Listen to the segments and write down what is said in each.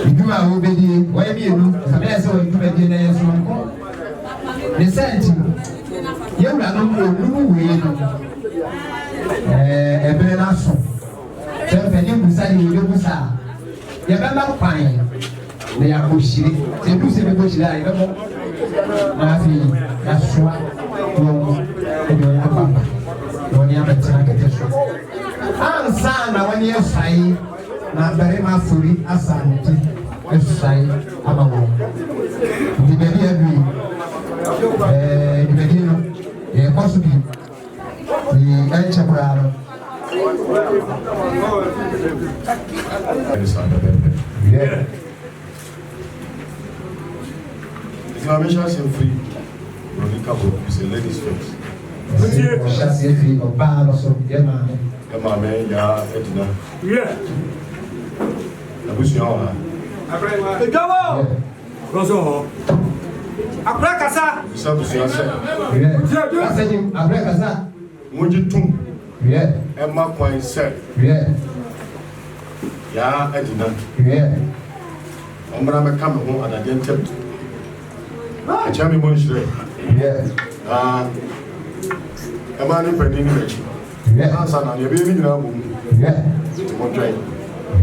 Iduma obedi, why be you? Sabia so you be na yeso. The sent you are not way. Ebe na so. Se feni busa ni yo busa. Ya ba ma kwan. Na ya koshiri. Se du se be koshiri ayi be mo. Na fi ya soa. No. Ebe ya papa. No ni abetina kete so. Ansa na wani esai na BARIMA OFORI ASANTE esai amawo. Di be dia bi. Di be dia no. E posso bi. Di enche bravo. Yeah. Exclamation free. It's a ladies first. Chassis free of bar or so. Yeah, man. Come on, man. Yeah, Edna. Yeah. I wish you all. Come on. Rosso. Après casa. Ça vous y a fait. Yeah. Après casa. Moi je tombe. Yeah. Et ma coin seul. Yeah. Ya Edna. Yeah. On m'a mis comme on a dit un tel. Akyem Adadientam. Yeah. Emani pedi ni mechi. Yeah. Ansa na ye be ni na bo. Yeah. Mo joy.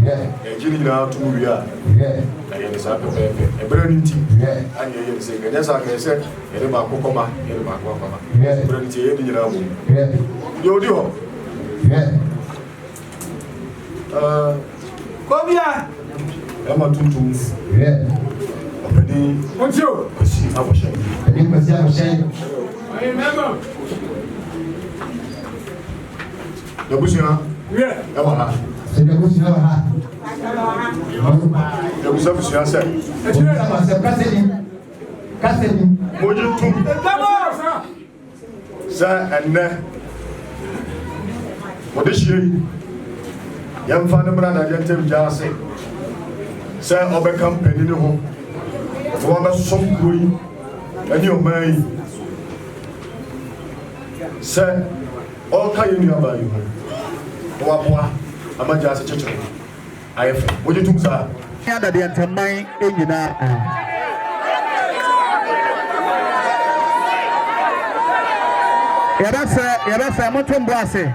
Yeah. E jini na tu wia. Yeah. Na ye sa pepe. E bere ni ti. Yeah. Ani ye se ke desa ke se e ba kokoma, e ba kokoma. Yeah. Bere ni ti ye ni na bo. Yeah. Yo di ho. Yeah. Kobia. Ema tuntum. Yeah. Opedi. Onjo. Osi aboshe. Edi kwasi aboshe. I remember. The Bushina? Yeah. Ever. The Bushina. The Bushina said, Cassidy. Mojo Tum. Sir, and then what is she? Young Father Adadientam Jase. Sir, overcome penny home. For some green and your mind. Sir, all kind about you. Wapwa, Amajas Church. I have what you took, sir. Adadientam, Yabasa, Motum Blase.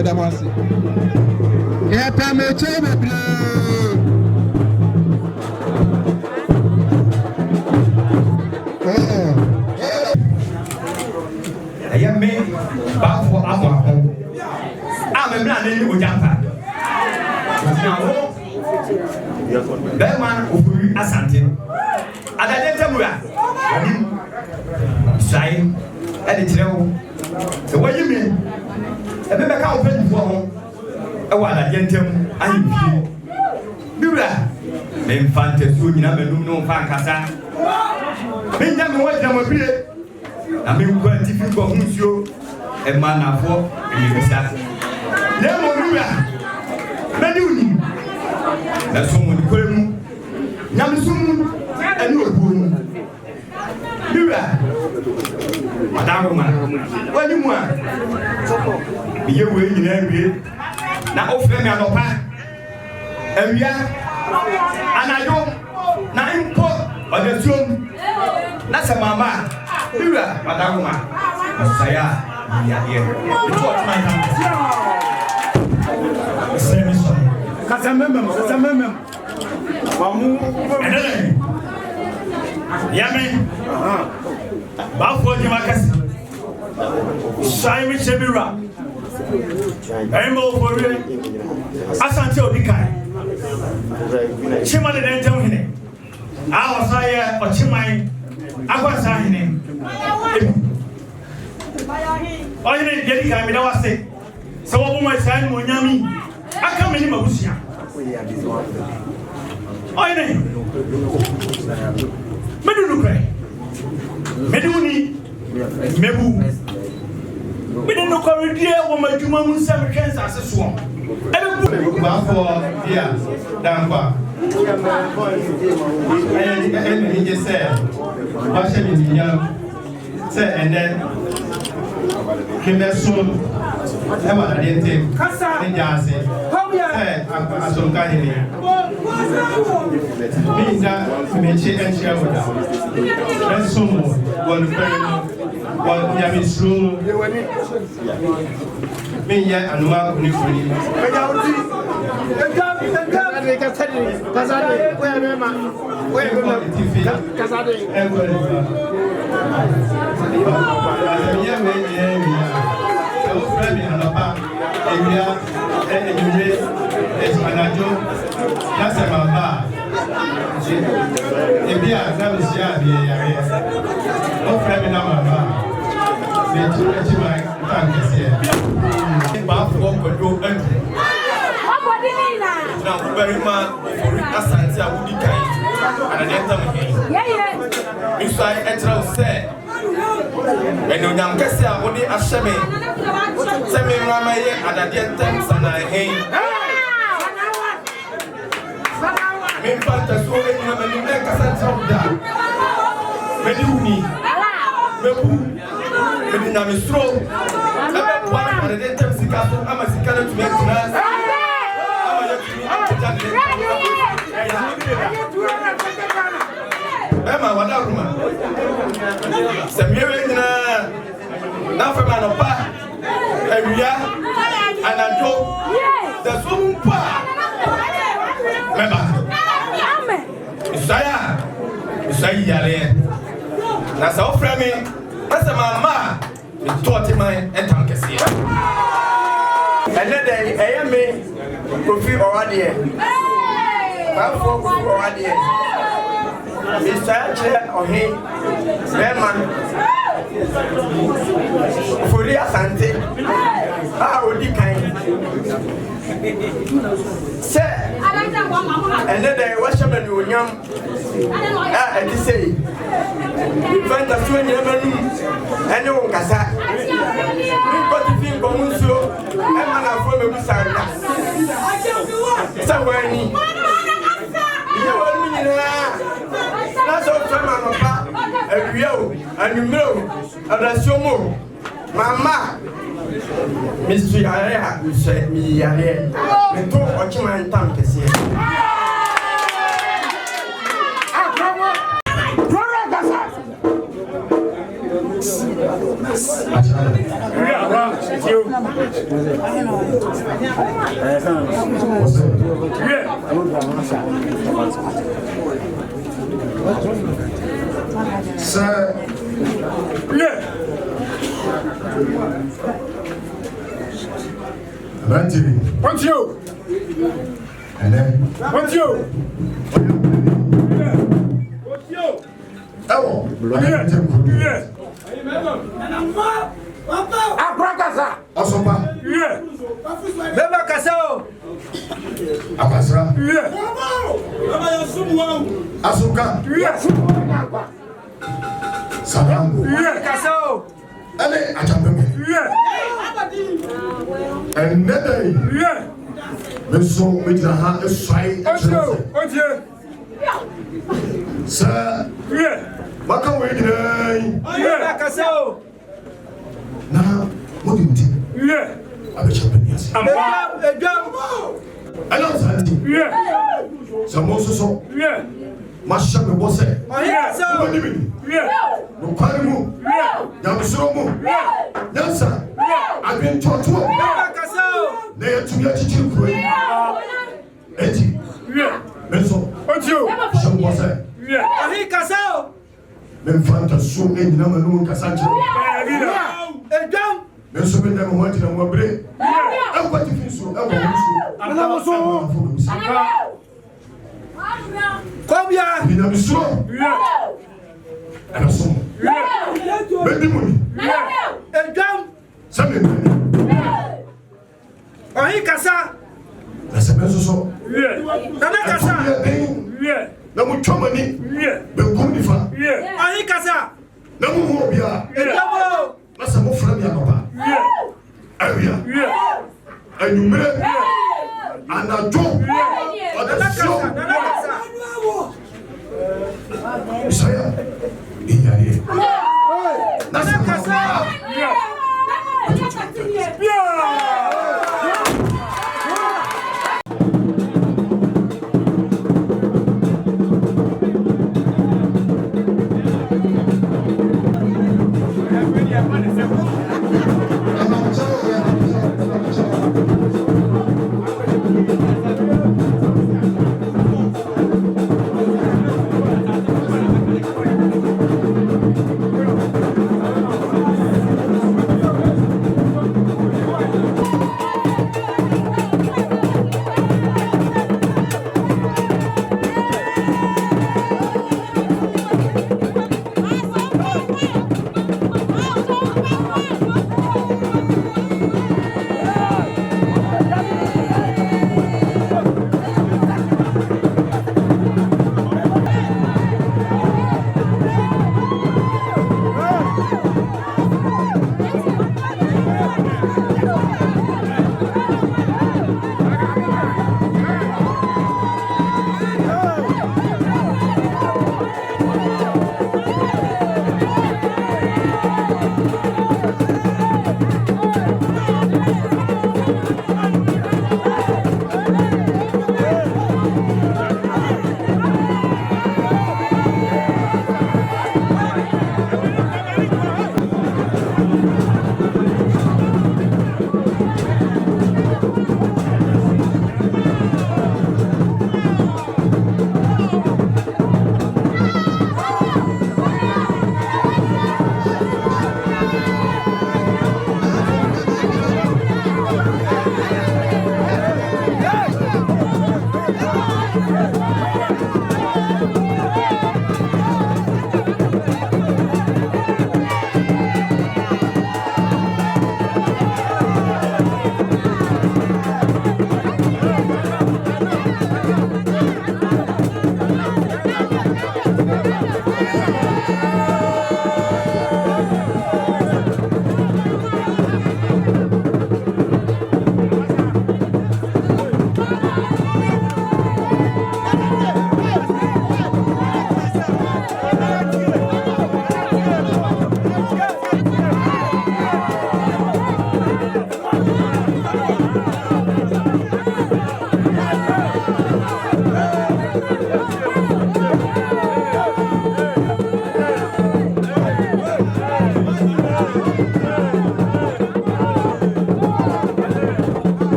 Edamasi. Yeah, Pame Chebe. I am me back for our home. I'm a man in Ojampa. That man OFORI ASANTE. Adadientam Sai and the trail. So what you mean? A baby can't open for home. A while Adadientam and you. Dura. Then fantasy, you never know Fancasa. Benjamin was them a bit. I mean, going to go home, you a man of war, and you said, Nemo Dura. Meduni. That's someone call him Yamsum and your boom. Dura. Madame, what do you want? You will in every now offer me an opa. And we are, and I don't, nine pot on the tune. That's a mama. Dura, Madame, Saya, here. It's what my Casamemem. Yame, Bafo Jimakasi, Simon Sebira, OFORI, Asante Odikai, Chima de Dentamine, our sire or Chimai, Aquasahine. Oh, you didn't get it, I mean, I was saying, so what my son, Monyami, I come in Mabusia. Oh, you know, Medunukre, Meduni, Mebu. We don't know how dear woman to Mamun 7 chance as a swamp. Every for dear Dampa. And he just said, What's it young? Say, and then came there soon. Emma didn't take Cassan Jazzy. As some kind of means that may check and share with us. That's so more. One friend, one Yamin Slow, me yet and one Nifuni. That's a mama. If you are not no friend, no mama. They took it to my thanks here. Bath walk with your entry. Now, BARIMA OFORI ASANTE Abudikai. Adadientam. If I enter, say, when you young Cassia, what they are Shemi. Semi Ramaye, Adadientam, Sana, hey. Me fanta so we na me ne kasa tawda me di uni me bu me di na me stro e be kwa na de tem sika so ama sika na tumi tuna ama ya tumi e ma wada ruma se me we na fa ma no pa e wia anado da so mpa meba Isaiah yale na sa ofra me asa mama me toti man entam kese ene de eye me kofi owade ba fo kofi owade me sa che ohe man OFORI ASANTE odi kan se and then they wash up and you yam. And you say, you find the two in your room and you won't cast. You got to feel Gomunso and man of Rome Busana. Somewhere in you want me in that's all from and you and you know, and that's your move. Mama. Mr. Area, you said me, I told what you might think to see. Sir, Rantiri. Want you? And then. Want you? Oh, yeah. Akrakasa. Asopa. Yeah. Beba kasao. Akasra. Yeah. Asuka. Yeah. Salambo. Yeah. Kasao. Ale achapeme. Yeah. And then. Yeah. Meso medina esai. Want you? Sir. Yeah. Maka we dinai. Yeah. Kasao. Na modinti. Yeah. Abechapeme asi. Edam. Hello Santi. Yeah. Samoso so. Yeah. Masha me bose. Yeah. Yeah. No kwarimu. Yeah. Yamsromu. Yeah. Yansa. Yeah. Agin totuo. Kasao. Na yatumi achichiri kuro. Eti. Yeah. Meso. Want you? Shambose. Yeah. Kasao. Memfanta so nyina manu kasanche. Edam. Meso me na mo tina mo bre. Yeah. Akwati finso, akwati Kobia. Ina misro. Yeah. Ana so. Yeah. Bedi muni. Yeah. Edam. Sabe me. Kasa. Na se meso so. Yeah. Nana kasa. Yeah. Na mo twamani. Yeah. Be kum difa. Yeah. Kasa. Na mo ho bia. Edam. Na se mo fra mi papa. Yeah. Awia. Yeah. Anumre. Anajo. Nana kasa. Isaiah.